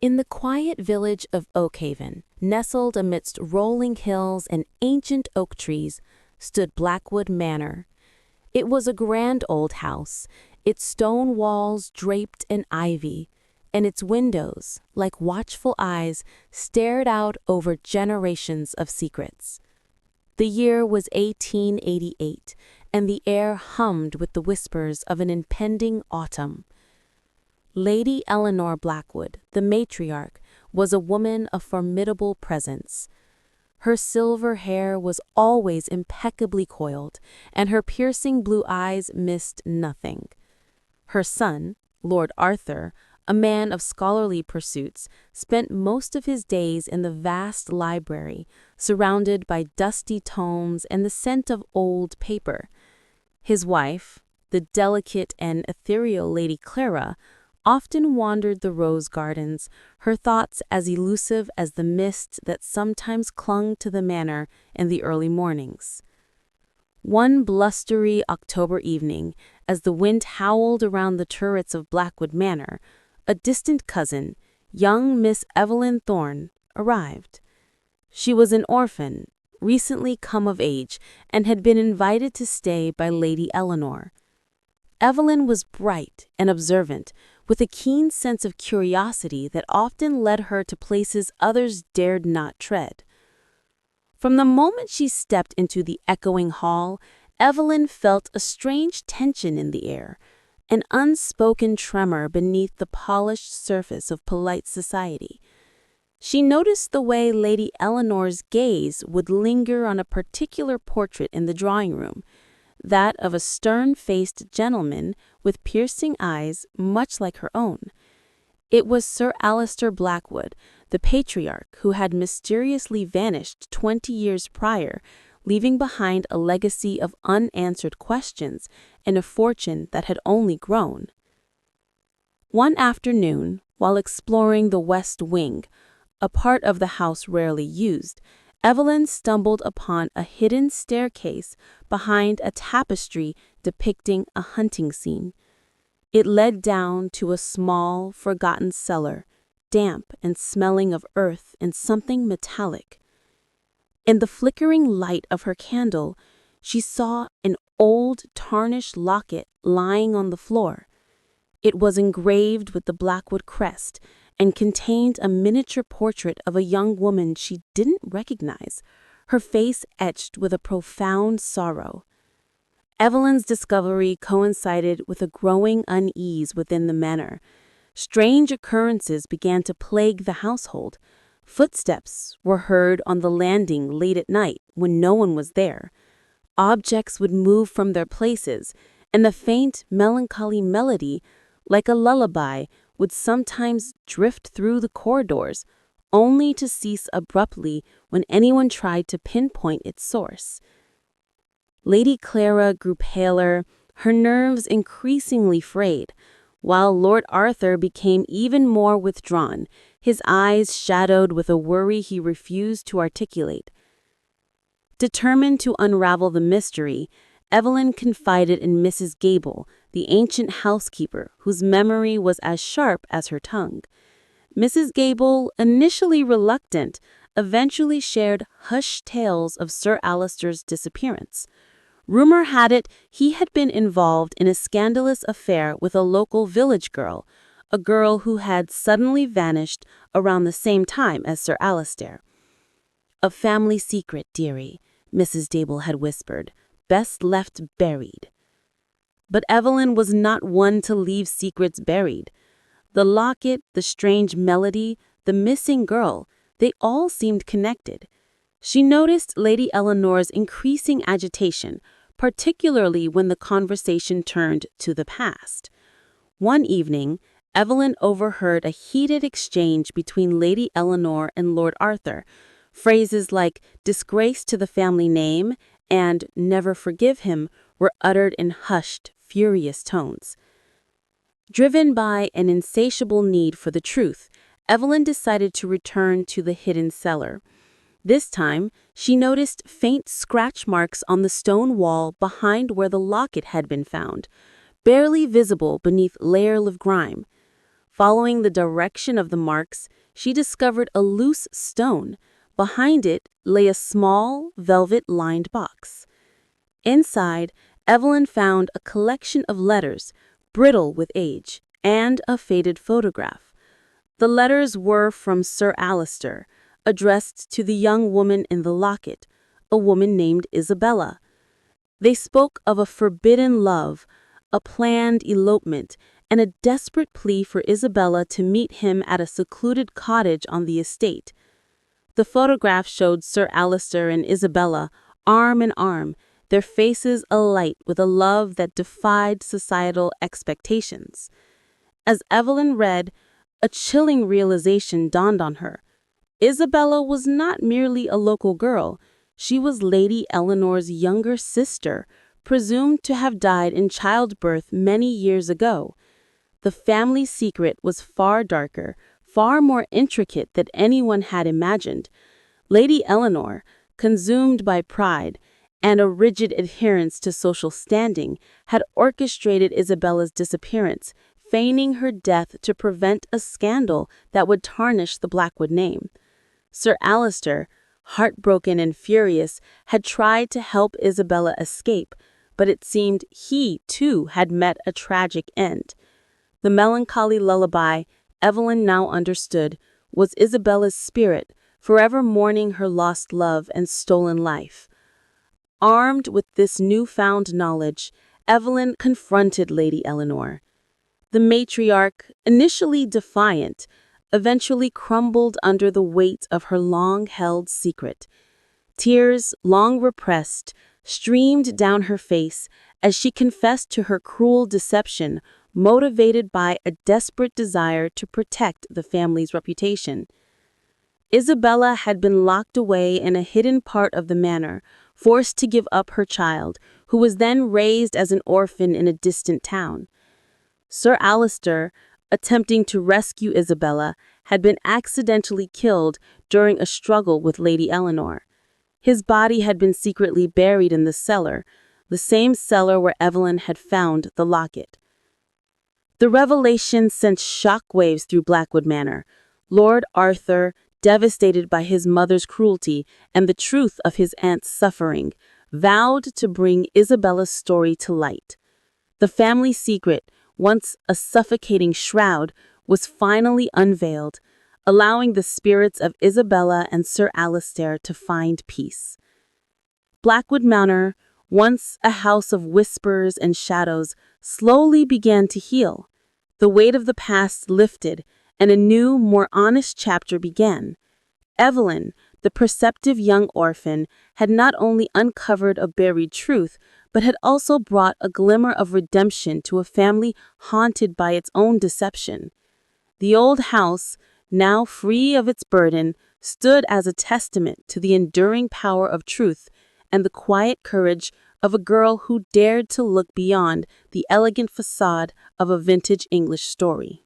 In the quiet village of Oakhaven, nestled amidst rolling hills and ancient oak trees, stood Blackwood Manor. It was a grand old house, its stone walls draped in ivy, and its windows, like watchful eyes, stared out over generations of secrets. The year was 1888, and the air hummed with the whispers of an impending autumn. Lady Eleanor Blackwood, the matriarch, was a woman of formidable presence. Her silver hair was always impeccably coiled, and her piercing blue eyes missed nothing. Her son, Lord Arthur, a man of scholarly pursuits, spent most of his days in the vast library, surrounded by dusty tomes and the scent of old paper. His wife, the delicate and ethereal Lady Clara, often wandered the rose gardens, her thoughts as elusive as the mist that sometimes clung to the manor in the early mornings. One blustery October evening, as the wind howled around the turrets of Blackwood Manor, a distant cousin, young Miss Evelyn Thorne, arrived. She was an orphan, recently come of age, and had been invited to stay by Lady Eleanor. Evelyn was bright and observant, with a keen sense of curiosity that often led her to places others dared not tread. From the moment she stepped into the echoing hall, Evelyn felt a strange tension in the air, an unspoken tremor beneath the polished surface of polite society. She noticed the way Lady Eleanor's gaze would linger on a particular portrait in the drawing room, that of a stern-faced gentleman with piercing eyes much like her own. It was Sir Alister Blackwood, the patriarch, who had mysteriously vanished 20 years prior, leaving behind a legacy of unanswered questions and a fortune that had only grown. One afternoon, while exploring the West Wing, a part of the house rarely used, Evelyn stumbled upon a hidden staircase behind a tapestry depicting a hunting scene. It led down to a small, forgotten cellar, damp and smelling of earth and something metallic. In the flickering light of her candle, she saw an old, tarnished locket lying on the floor. It was engraved with the Blackwood crest and contained a miniature portrait of a young woman she didn't recognize, her face etched with a profound sorrow. Evelyn's discovery coincided with a growing unease within the manor. Strange occurrences began to plague the household. Footsteps were heard on the landing late at night when no one was there. Objects would move from their places, and the faint, melancholy melody, like a lullaby, would sometimes drift through the corridors, only to cease abruptly when anyone tried to pinpoint its source. Lady Clara grew paler, her nerves increasingly frayed, while Lord Arthur became even more withdrawn, his eyes shadowed with a worry he refused to articulate. Determined to unravel the mystery, Evelyn confided in Mrs. Gable, the ancient housekeeper, whose memory was as sharp as her tongue. Mrs. Gable, initially reluctant, eventually shared hushed tales of Sir Alister's disappearance. Rumor had it he had been involved in a scandalous affair with a local village girl, a girl who had suddenly vanished around the same time as Sir Alister. "A family secret, dearie," Mrs. Gable had whispered, "best left buried." But Evelyn was not one to leave secrets buried. The locket, the strange melody, the missing girl, they all seemed connected. She noticed Lady Eleanor's increasing agitation, particularly when the conversation turned to the past. One evening, Evelyn overheard a heated exchange between Lady Eleanor and Lord Arthur. Phrases like "disgrace to the family name" and "never forgive him" were uttered in hushed, furious tones. Driven by an insatiable need for the truth, Evelyn decided to return to the hidden cellar. This time, she noticed faint scratch marks on the stone wall behind where the locket had been found, barely visible beneath layers of grime. Following the direction of the marks, she discovered a loose stone. Behind it lay a small, velvet-lined box. Inside, Evelyn found a collection of letters, brittle with age, and a faded photograph. The letters were from Sir Alister, addressed to the young woman in the locket, a woman named Isabella. They spoke of a forbidden love, a planned elopement, and a desperate plea for Isabella to meet him at a secluded cottage on the estate. The photograph showed Sir Alister and Isabella, arm in arm, their faces alight with a love that defied societal expectations. As Evelyn read, a chilling realization dawned on her. Isabella was not merely a local girl. She was Lady Eleanor's younger sister, presumed to have died in childbirth many years ago. The family secret was far darker, far more intricate than anyone had imagined. Lady Eleanor, consumed by pride and a rigid adherence to social standing, had orchestrated Isabella's disappearance, feigning her death to prevent a scandal that would tarnish the Blackwood name. Sir Alister, heartbroken and furious, had tried to help Isabella escape, but it seemed he, too, had met a tragic end. The melancholy lullaby, Evelyn now understood, was Isabella's spirit, forever mourning her lost love and stolen life. Armed with this newfound knowledge, Evelyn confronted Lady Eleanor. The matriarch, initially defiant, eventually crumbled under the weight of her long-held secret. Tears, long repressed, streamed down her face as she confessed to her cruel deception, motivated by a desperate desire to protect the family's reputation. Isabella had been locked away in a hidden part of the manor, forced to give up her child, who was then raised as an orphan in a distant town. Sir Alister, attempting to rescue Isabella, had been accidentally killed during a struggle with Lady Eleanor. His body had been secretly buried in the cellar, the same cellar where Evelyn had found the locket. The revelation sent shockwaves through Blackwood Manor. Lord Arthur, devastated by his mother's cruelty and the truth of his aunt's suffering, vowed to bring Isabella's story to light. The family secret, once a suffocating shroud, was finally unveiled, allowing the spirits of Isabella and Sir Alister to find peace. Blackwood Manor, once a house of whispers and shadows, slowly began to heal. The weight of the past lifted, and a new, more honest chapter began. Evelyn, the perceptive young orphan, had not only uncovered a buried truth, but had also brought a glimmer of redemption to a family haunted by its own deception. The old house, now free of its burden, stood as a testament to the enduring power of truth and the quiet courage of a girl who dared to look beyond the elegant facade of a vintage English story.